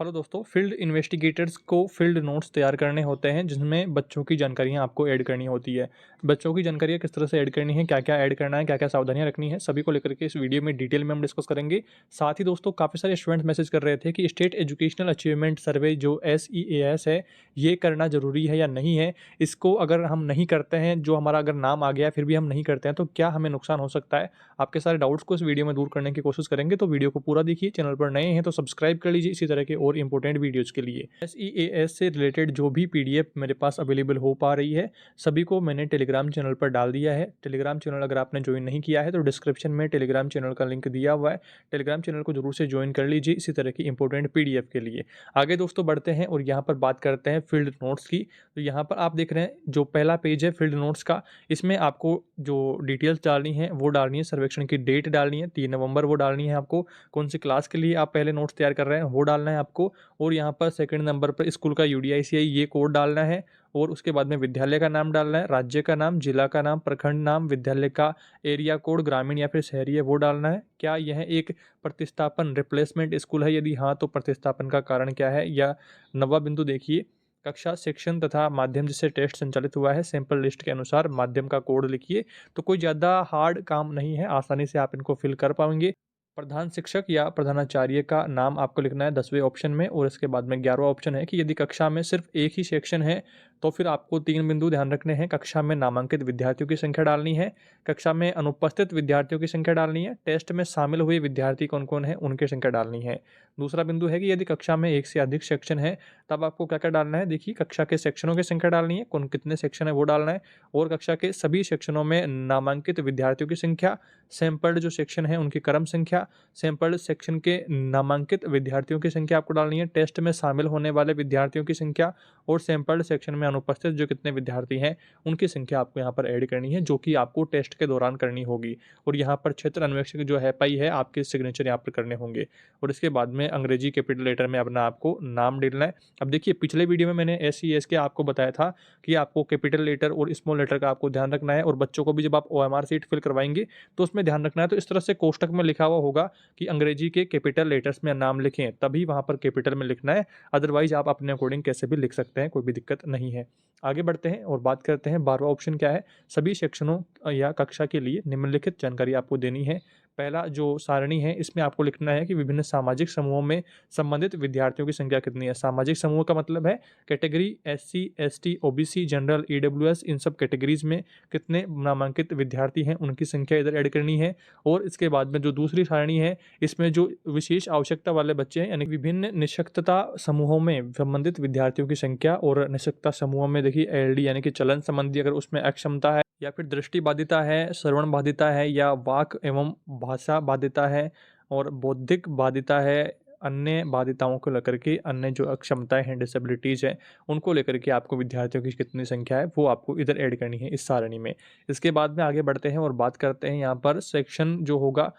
Hello दोस्तों, field investigators को field notes तैयार करने होते हैं जिनमें बच्चों की जानकारियां आपको ऐड करनी होती है। बच्चों की जानकारियां किस तरह से ऐड करनी है, क्या क्या ऐड करना है, क्या क्या सावधानियां रखनी है, सभी को लेकर के इस वीडियो में डिटेल में हम डिस्कस करेंगे। साथ ही दोस्तों, काफ़ी सारे स्टूडेंट्स मैसेज कर रहे थे कि स्टेट एजुकेशनल अचीवमेंट सर्वे जो SEAS है, ये करना ज़रूरी है या नहीं है। इसको अगर हम नहीं करते हैं, जो हमारा अगर नाम आ गया फिर भी हम नहीं करते हैं, तो क्या हमें नुकसान हो सकता है। आपके सारे डाउट्स को इस वीडियो में दूर करने की कोशिश करेंगे, तो वीडियो को पूरा देखिए। चैनल पर नए हैं तो सब्सक्राइब कर लीजिए इसी तरह के और इंपॉर्टेंट वीडियोज़ के लिए। SEAS से रिलेटेड जो भी PDF मेरे पास अवेलेबल हो पा रही है, सभी को मैंने टेलीग्राम चैनल पर डाल दिया है। टेलीग्राम चैनल अगर आपने ज्वाइन नहीं किया है तो डिस्क्रिप्शन में टेलीग्राम चैनल का लिंक दिया हुआ है। टेलीग्राम चैनल को जरूर से ज्वाइन कर लीजिए इसी तरह की इंपॉर्टेंट PDF के लिए। आगे दोस्तों बढ़ते हैं और यहाँ पर बात करते हैं फील्ड नोट्स की। तो यहाँ पर आप देख रहे हैं जो पहला पेज है फील्ड नोट्स का, इसमें आपको जो डिटेल्स डालनी है वो डालनी है। सर्वेक्षण की डेट डालनी है 3 नवंबर, वो डालनी है आपको। कौन सी क्लास के लिए आप पहले नोट्स तैयार कर रहे हैं वो डालना है आपको। और यहाँ पर सेकंड नंबर पर स्कूल का UDICI ये कोड डालना है। और उसके बाद में विद्यालय का नाम डालना है, राज्य का नाम, जिला का नाम, प्रखंड नाम, विद्यालय का एरिया कोड, ग्रामीण या फिर शहरी है वो डालना है। क्या यह एक प्रतिस्थापन रिप्लेसमेंट स्कूल है, यदि हाँ तो प्रतिस्थापन का कारण क्या है। या नवा बिंदु देखिए, कक्षा, सेक्शन तथा माध्यम जिससे टेस्ट संचालित हुआ है, सैंपल लिस्ट के अनुसार माध्यम का कोड लिखिए। तो कोई ज़्यादा हार्ड काम नहीं है, आसानी से आप इनको फिल कर पाएंगे। प्रधान शिक्षक या प्रधानाचार्य का नाम आपको लिखना है 10वें ऑप्शन में। और इसके बाद में 11वां ऑप्शन है कि यदि कक्षा में सिर्फ एक ही सेक्शन है तो फिर आपको 3 बिंदु ध्यान रखने हैं। कक्षा में नामांकित विद्यार्थियों की संख्या डालनी है, कक्षा में अनुपस्थित विद्यार्थियों की संख्या डालनी है, टेस्ट में शामिल हुए विद्यार्थी कौन कौन है उनकी संख्या डालनी है। दूसरा बिंदु है कि यदि कक्षा में एक से अधिक सेक्शन है तब आपको क्या क्या डालना है। देखिए, कक्षा के सेक्शनों की संख्या डालनी है, कौन कितने सेक्शन है वो डालना है। और कक्षा के सभी सेक्शनों में नामांकित विद्यार्थियों की संख्या, सैंपल्ड जो सेक्शन है उनकी क्रम संख्या, सैंपल्ड सेक्शन के नामांकित विद्यार्थियों की संख्या आपको डालनी है, टेस्ट में शामिल होने वाले विद्यार्थियों की संख्या और सैंपल्ड सेक्शन में अनुपस्थित जो कितने विद्यार्थी हैं उनकी संख्या आपको यहाँ पर ऐड करनी है, जो कि आपको टेस्ट के दौरान करनी होगी। और यहाँ पर क्षेत्र अन्वेषक जो है पाई है, आपके सिग्नेचर यहाँ पर करने होंगे। और इसके बाद में अंग्रेजी कैपिटल लेटर में अपना आपको नाम डालना है। अब देखिए, पिछले वीडियो में मैंने SES के आपको बताया था कि आपको कैपिटल लेटर और स्मॉल लेटर का आपको ध्यान रखना है। और बच्चों को भी जब आप OMR सीट फिल करवाएंगे तो उसमें ध्यान रखना है। तो इस तरह से कोष्टक में लिखा हुआ होगा कि अंग्रेजी के कैपिटल लेटर्स में नाम लिखें, तभी वहाँ पर कैपिटल में लिखना है। अदरवाइज आप अपने अकॉर्डिंग कैसे भी लिख सकते हैं, कोई भी दिक्कत नहीं है। आगे बढ़ते हैं और बात करते हैं 12वां ऑप्शन क्या है। सभी सेक्शनों या कक्षा के लिए निम्नलिखित जानकारी आपको देनी है। पहला जो सारणी है इसमें आपको लिखना है कि विभिन्न सामाजिक समूहों में संबंधित विद्यार्थियों की संख्या कितनी है। सामाजिक समूह का मतलब है category SC ST OBC general EWS, इन सब कैटेगरीज में कितने नामांकित विद्यार्थी हैं उनकी संख्या इधर ऐड करनी है। और इसके बाद में जो दूसरी सारणी है इसमें जो विशेष आवश्यकता वाले बच्चे हैं यानी विभिन्न निःशक्तता समूहों में संबंधित विद्यार्थियों की संख्या। और निःशक्तता समूहों में देखिए ALD यानी कि चलन संबंधी अगर उसमें अक्षमता है या फिर दृष्टि बाधिता है, श्रवण बाधिता है या वाक एवं भाषा बाधिता है और बौद्धिक बाधिता है, अन्य बाधिताओं को लेकर के अन्य जो अक्षमताएं हैं, डिसेबिलिटीज़ हैं, उनको लेकर के आपको विद्यार्थियों की कितनी संख्या है वो आपको इधर ऐड करनी है इस सारणी में। इसके बाद में आगे बढ़ते हैं और बात करते हैं यहाँ पर सेक्शन जो होगा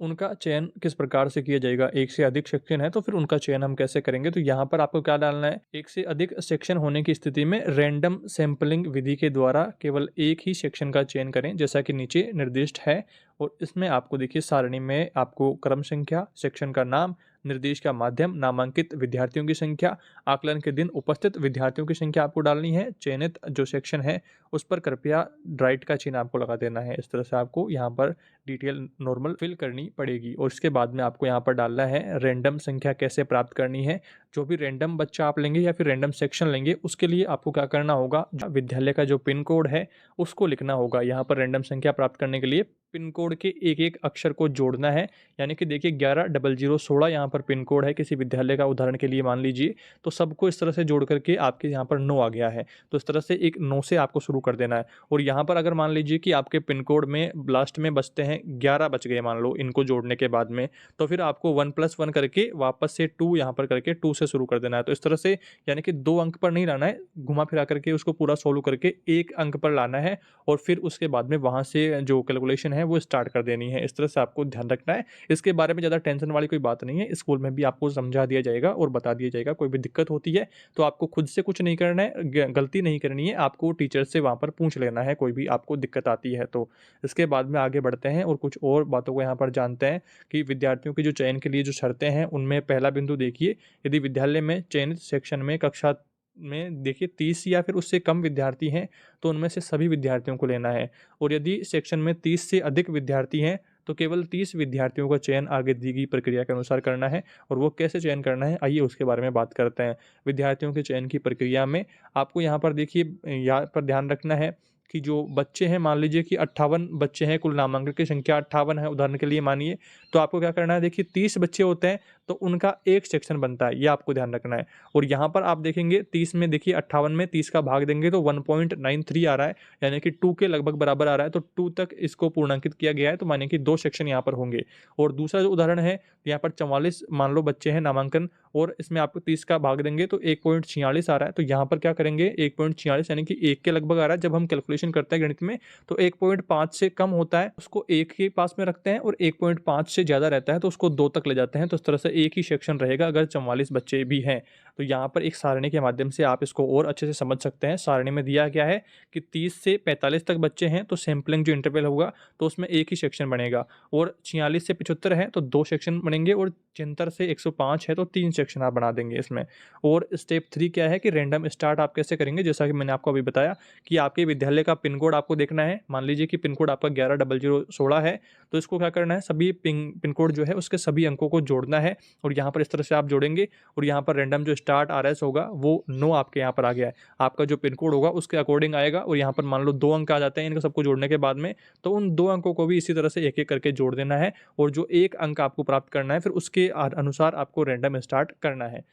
उनका चयन किस प्रकार से किया जाएगा। एक से अधिक सेक्शन है तो फिर उनका चयन हम कैसे करेंगे। तो यहाँ पर आपको क्या डालना है, एक से अधिक सेक्शन होने की स्थिति में रैंडम सैंपलिंग विधि के द्वारा केवल एक ही सेक्शन का चयन करें जैसा कि नीचे निर्दिष्ट है। और इसमें आपको देखिए सारणी में आपको क्रम संख्या, सेक्शन का नाम, निर्देश का माध्यम, नामांकित विद्यार्थियों की संख्या, आकलन के दिन उपस्थित विद्यार्थियों की संख्या आपको डालनी है। चयनित जो सेक्शन है उस पर कृपया राइट का चिन्ह आपको लगा देना है। इस तरह से आपको यहाँ पर डिटेल नॉर्मल फिल करनी पड़ेगी। और इसके बाद में आपको यहाँ पर डालना है रैंडम संख्या कैसे प्राप्त करनी है। जो भी रैंडम बच्चा आप लेंगे या फिर रैंडम सेक्शन लेंगे उसके लिए आपको क्या करना होगा, विद्यालय का जो पिन कोड है उसको लिखना होगा। यहाँ पर रैंडम संख्या प्राप्त करने के लिए पिन कोड के एक एक अक्षर को जोड़ना है। यानी कि देखिए 110016 यहाँ पर पिन कोड है किसी विद्यालय का, उदाहरण के लिए मान लीजिए। तो सबको इस तरह से जोड़ करके आपके यहाँ पर 9 आ गया है, तो इस तरह से एक 9 से आपको शुरू कर देना है। और यहाँ पर अगर मान लीजिए कि आपके पिन कोड में लास्ट में बचते हैं 11 बच गए मान लो इनको जोड़ने के बाद में, तो फिर आपको 1+1 करके वापस से 2 यहाँ पर करके 2 से शुरू कर देना है। तो इस तरह से यानी कि 2 अंक पर नहीं लाना है, घुमा फिरा करके उसको पूरा सोल्व करके 1 अंक पर लाना है। और फिर उसके बाद में वहाँ से जो कैलकुलेशन है वो स्टार्ट कर देनी है। इस तरह से आपको ध्यान रखना है। इसके बारे में ज़्यादा टेंशन वाली कोई बात नहीं है, स्कूल में भी आपको समझा दिया जाएगा और बता दिया जाएगा। कोई भी दिक्कत होती है तो आपको खुद से कुछ नहीं करना है, गलती नहीं करनी है, आपको टीचर से वहाँ पर पूछ लेना है, कोई भी आपको दिक्कत आती है तो। इसके बाद में आगे बढ़ते हैं और कुछ और बातों को यहाँ पर जानते हैं कि विद्यार्थियों के जो चयन के लिए जो शर्तें हैं, उनमें पहला बिंदु देखिए, यदि विद्यालय में चयनित सेक्शन में कक्षा में देखिए 30 या फिर उससे कम विद्यार्थी हैं, तो उनमें से सभी विद्यार्थियों को लेना है। और यदि सेक्शन में 30 से अधिक विद्यार्थी हैं, तो केवल 30 विद्यार्थियों का चयन आगे दी गई प्रक्रिया के अनुसार करना है। और वो कैसे चयन करना है, आइए उसके बारे में बात करते हैं। विद्यार्थियों के चयन की प्रक्रिया में आपको यहाँ पर देखिए, यहाँ पर ध्यान रखना है कि जो बच्चे हैं, मान लीजिए कि 58 बच्चे हैं, कुल नामांकन की संख्या 58 है उदाहरण के लिए मानिए, तो आपको क्या करना है, देखिए 30 बच्चे होते हैं तो उनका एक सेक्शन बनता है, ये आपको ध्यान रखना है। और यहाँ पर आप देखेंगे 30 में, देखिए 58 में 30 का भाग देंगे तो 1.93 आ रहा है, यानी कि 2 के लगभग बराबर आ रहा है, तो 2 तक इसको पूर्णांकित किया गया है, तो मानिए कि 2 सेक्शन यहाँ पर होंगे। और दूसरा जो उदाहरण है, यहाँ पर 44 मान लो बच्चे हैं नामांकन, और इसमें आपको 30 का भाग देंगे तो 1.46 आ रहा है, तो यहाँ पर क्या करेंगे, 1.46 यानी कि 1 के लगभग आ रहा है। जब हम कैलकुलेशन करते हैं गणित में तो 1.5 से कम होता है उसको 1 के पास में रखते हैं, और 1.5 से ज़्यादा रहता है तो उसको 2 तक ले जाते हैं। तो इस तरह से एक ही सेक्शन रहेगा अगर 44 बच्चे भी हैं। तो यहाँ पर एक सारणी के माध्यम से आप इसको और अच्छे से समझ सकते हैं। सारणी में दिया गया है कि 30 से 45 तक बच्चे हैं तो सैंपलिंग जो इंटरवल होगा तो उसमें एक ही सेक्शन बनेगा, और 46 से 75 है तो 2 सेक्शन बनेंगे, और 76 से 105 है तो 3 सेक्शन आप बना देंगे इसमें। और स्टेप 3 क्या है कि रैंडम स्टार्ट आप कैसे करेंगे, जैसा कि मैंने आपको अभी बताया कि आपके विद्यालय का पिन कोड आपको देखना है। मान लीजिए कि पिन कोड आपका 110016 है, तो इसको क्या करना है, सभी पिन कोड जो है उसके सभी अंकों को जोड़ना है, और यहाँ पर इस तरह से आप जोड़ेंगे, और यहाँ पर रैंडम जो स्टार्ट RS होगा वो 9 आपके यहाँ पर आ गया है। आपका जो पिन कोड होगा उसके अकॉर्डिंग आएगा, और यहाँ पर मान लो 2 अंक आ जाते हैं इनको सबको जोड़ने के बाद में, तो उन 2 अंकों को भी इसी तरह से एक एक करके जोड़ देना है, और जो एक अंक आपको प्राप्त करना है फिर उसके अनुसार आपको रैंडम स्टार्ट करना है।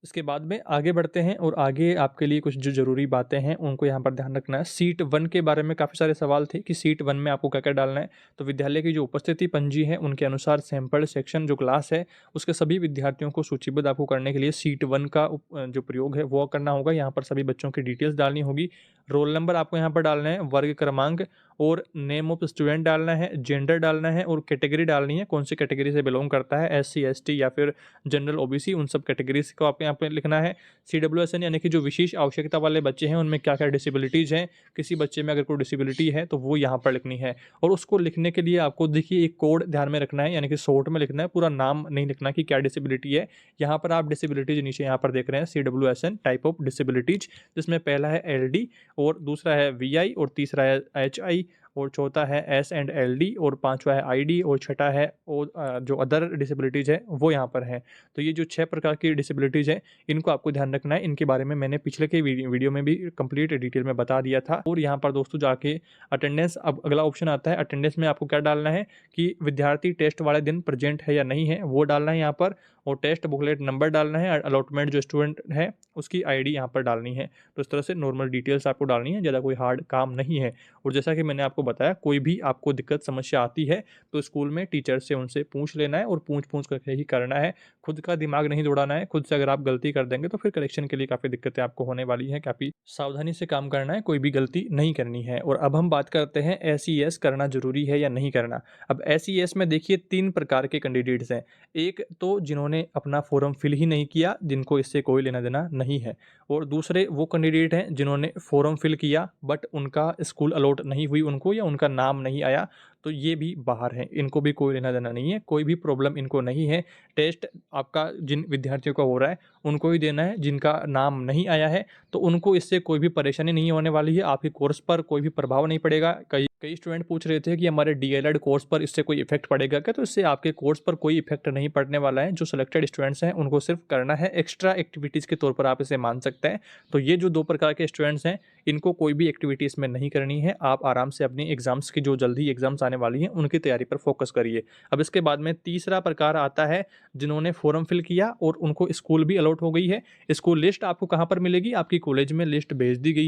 इसके बाद में आगे बढ़ते हैं, और आगे आपके लिए कुछ जो ज़रूरी बातें हैं उनको यहाँ पर ध्यान रखना है। सीट 1 के बारे में काफ़ी सारे सवाल थे कि सीट 1 में आपको क्या-क्या डालना है। तो विद्यालय की जो उपस्थिति पंजी है उनके अनुसार सैंपल सेक्शन जो क्लास है उसके सभी विद्यार्थियों को सूचीबद्ध आपको करने के लिए सीट 1 का जो प्रयोग है वो करना होगा। यहाँ पर सभी बच्चों की डिटेल्स डालनी होगी। रोल नंबर आपको यहाँ पर डालना है, वर्ग क्रमांक और नेम ऑफ स्टूडेंट डालना है, जेंडर डालना है, और कैटेगरी डालनी है, कौन सी कैटेगरी से बिलोंग करता है, SC ST या फिर जनरल OBC, उन सब कैटेगरीज को आपको यहाँ पे लिखना है। CWSN यानी कि जो विशेष आवश्यकता वाले बच्चे हैं उनमें क्या क्या डिसेबिलिटीज़ हैं, किसी बच्चे में अगर कोई डिसेबिलिटी है तो वो यहाँ पर लिखनी है। और उसको लिखने के लिए आपको देखिए एक कोड ध्यान में रखना है, यानी कि शॉर्ट में लिखना है, पूरा नाम नहीं लिखना कि क्या डिसेबिलिटी है। यहाँ पर आप डिसेबिलिटीज नीचे यहाँ पर देख रहे हैं CWSN टाइप ऑफ डिसेबिलिटीज, जिसमें पहला है LD, और दूसरा है VI, और तीसरा है HI, और चौथा है S&LD, और पांचवा है ID, और छठा है जो अदर डिसेबिलिटीज़ है वो यहाँ पर है। तो ये जो 6 प्रकार की डिसेबिलिटीज़ हैं इनको आपको ध्यान रखना है। इनके बारे में मैंने पिछले के वीडियो में भी कंप्लीट डिटेल में बता दिया था। और यहाँ पर दोस्तों जाके अटेंडेंस, अब अगला ऑप्शन आता है अटेंडेंस में आपको क्या डालना है कि विद्यार्थी टेस्ट वाले दिन प्रेजेंट है या नहीं है वो डालना है यहाँ पर, और टेस्ट बुकलेट नंबर डालना है, अलॉटमेंट जो स्टूडेंट है उसकी ID यहाँ पर डालनी है। तो इस तरह से नॉर्मल डिटेल्स आपको डालनी है, ज़्यादा कोई हार्ड काम नहीं है। और जैसा कि मैंने आपको बताया, कोई भी आपको दिक्कत समस्या आती है तो स्कूल में टीचर से उनसे पूछ लेना है, और पूछ करके ही करना है। खुद का दिमाग नहीं दौड़ाना है। खुद से अगर आप गलती कर देंगे तो फिर करेक्शन के लिए काफ़ी दिक्कतें आपको होने वाली हैं। काफ़ी सावधानी से काम करना है, कोई भी गलती नहीं करनी है। और अब हम बात करते हैं SES करना ज़रूरी है या नहीं करना। अब SES में देखिए 3 प्रकार के कैंडिडेट्स हैं। एक तो जिन्होंने अपना फॉर्म फिल ही नहीं किया, जिनको इससे कोई लेना देना नहीं है, और दूसरे वो कैंडिडेट हैं जिन्होंने फॉर्म फिल किया बट उनका स्कूल अलॉट नहीं हुई उनको, या उनका नाम नहीं आया, तो ये भी बाहर हैं, इनको भी कोई लेना देना नहीं है, कोई भी प्रॉब्लम इनको नहीं है। टेस्ट आपका जिन विद्यार्थियों का हो रहा है उनको ही देना है, जिनका नाम नहीं आया है तो उनको इससे कोई भी परेशानी नहीं होने वाली है, आपके कोर्स पर कोई भी प्रभाव नहीं पड़ेगा। कई स्टूडेंट पूछ रहे थे कि हमारे DLED कोर्स पर इससे कोई इफेक्ट पड़ेगा क्या, तो इससे आपके कोर्स पर कोई इफेक्ट नहीं पड़ने वाला है। जो सिलेक्टेड स्टूडेंट्स हैं उनको सिर्फ करना है, एक्स्ट्रा एक्टिविटीज़ के तौर पर आप इसे मान सकते हैं। तो ये जो 2 प्रकार के स्टूडेंट्स हैं इनको कोई भी एक्टिविटी इसमें नहीं करनी है। आप आराम से अपनी एग्जाम्स की जो जल्दी एग्जाम्स आने वाली हैं उनकी तैयारी पर फोकस करिए। अब इसके बाद में तीसरा प्रकार आता है जिन्होंने फॉर्म फिल किया और उनको स्कूल भी अलॉट हो गई है। स्कूल लिस्ट आपको कहाँ पर मिलेगी, आपकी कॉलेज में लिस्ट भेज दी गई,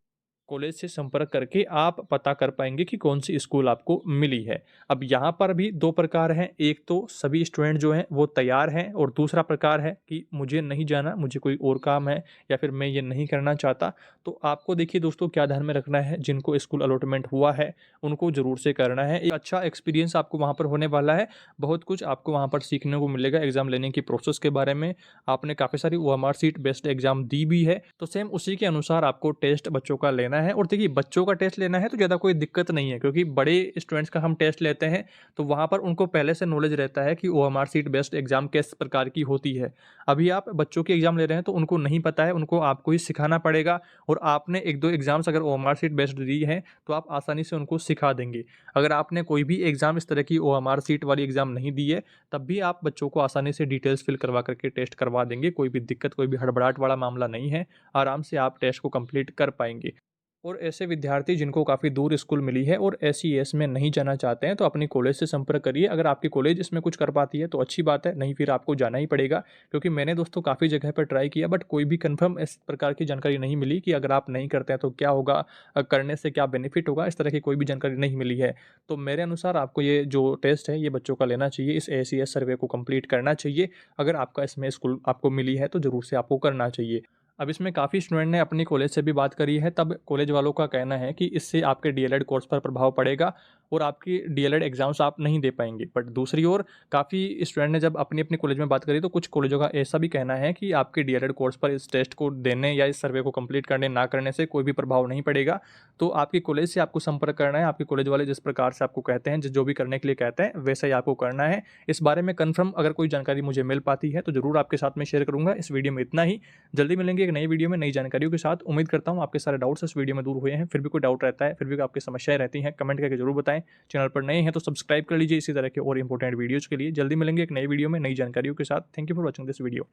कॉलेज से संपर्क करके आप पता कर पाएंगे कि कौन सी स्कूल आपको मिली है। अब यहाँ पर भी 2 प्रकार हैं, एक तो सभी स्टूडेंट जो हैं वो तैयार हैं, और दूसरा प्रकार है कि मुझे नहीं जाना, मुझे कोई और काम है, या फिर मैं ये नहीं करना चाहता। तो आपको देखिए दोस्तों क्या ध्यान में रखना है, जिनको स्कूल अलॉटमेंट हुआ है उनको ज़रूर से करना है। एक अच्छा एक्सपीरियंस आपको वहाँ पर होने वाला है, बहुत कुछ आपको वहाँ पर सीखने को मिलेगा एग्ज़ाम लेने की प्रोसेस के बारे में। आपने काफ़ी सारी OMR शीट बेस्ड एग्ज़ाम दी भी है, तो सेम उसी के अनुसार आपको टेस्ट बच्चों का लेना लेना है। और देखिए, बच्चों का टेस्ट लेना है तो ज़्यादा कोई दिक्कत नहीं है, क्योंकि बड़े स्टूडेंट्स का हम टेस्ट लेते हैं तो वहाँ पर उनको पहले से नॉलेज रहता है कि ओएमआर शीट बेस्ड एग्ज़ाम किस प्रकार की होती है। अभी आप बच्चों के एग्ज़ाम ले रहे हैं तो उनको नहीं पता है, उनको आपको ही सिखाना पड़ेगा। और आपने 1-2 एग्ज़ाम्स अगर ओएमआर शीट बेस्ड दी हैं तो आप आसानी से उनको सिखा देंगे। अगर आपने कोई भी एग्ज़ाम इस तरह की ओएमआर शीट वाली एग्ज़ाम नहीं दी है, तब भी आप बच्चों को आसानी से डिटेल्स फिल करवा करके टेस्ट करवा देंगे। कोई भी दिक्कत, कोई भी हड़बड़ाहट वाला मामला नहीं है। आराम से आप टेस्ट को कंप्लीट कर पाएँगे। और ऐसे विद्यार्थी जिनको काफ़ी दूर स्कूल मिली है और एसईएस में नहीं जाना चाहते हैं, तो अपनी कॉलेज से संपर्क करिए। अगर आपकी कॉलेज इसमें कुछ कर पाती है तो अच्छी बात है, नहीं फिर आपको जाना ही पड़ेगा। क्योंकि मैंने दोस्तों काफ़ी जगह पर ट्राई किया, बट कोई भी कन्फर्म इस प्रकार की जानकारी नहीं मिली कि अगर आप नहीं करते हैं तो क्या होगा, करने से क्या बेनिफिट होगा, इस तरह की कोई भी जानकारी नहीं मिली है। तो मेरे अनुसार आपको ये जो टेस्ट है ये बच्चों का लेना चाहिए, इस एसीएस सर्वे को कंप्लीट करना चाहिए। अगर आपका इसमें स्कूल आपको मिली है तो ज़रूर से आपको करना चाहिए। अब इसमें काफ़ी स्टूडेंट ने अपनी कॉलेज से भी बात करी है, तब कॉलेज वालों का कहना है कि इससे आपके डीएलएड कोर्स पर प्रभाव पड़ेगा और आपकी डीएलएड एग्ज़ाम्स आप नहीं दे पाएँगे। बट दूसरी ओर काफ़ी स्टूडेंट ने जब अपनी-अपनी कॉलेज में बात करी, तो कुछ कॉलेजों का ऐसा भी कहना है कि आपके डीएलएड कोर्स पर इस टेस्ट को देने या इस सर्वे को कंप्लीट करने ना करने से कोई भी प्रभाव नहीं पड़ेगा। तो आपकी कॉलेज से आपको संपर्क करना है, आपके कॉलेज वाले जिस प्रकार से आपको कहते हैं, जो भी करने के लिए कहते हैं, वैसा ही आपको करना है। इस बारे में कन्फर्म अगर कोई जानकारी मुझे मिल पाती है तो ज़रूर आपके साथ में शेयर करूँगा। इस वीडियो में इतना ही। जल्दी मिलेंगे एक नई वीडियो में नई जानकारियों के साथ। उम्मीद करता हूँ आपके सारे डाउट्स इस वीडियो में दूर हुए हैं। फिर भी कोई डाउट रहता है, फिर भी आपकी समस्याएँ रहती हैं, कमेंट करके ज़रूर बताएँ। चैनल पर नए हैं तो सब्सक्राइब कर लीजिए इसी तरह के और इंपॉर्टेंट वीडियोज़ के लिए। जल्दी मिलेंगे एक नई वीडियो में नई जानकारियों के साथ। Thank you for watching this video.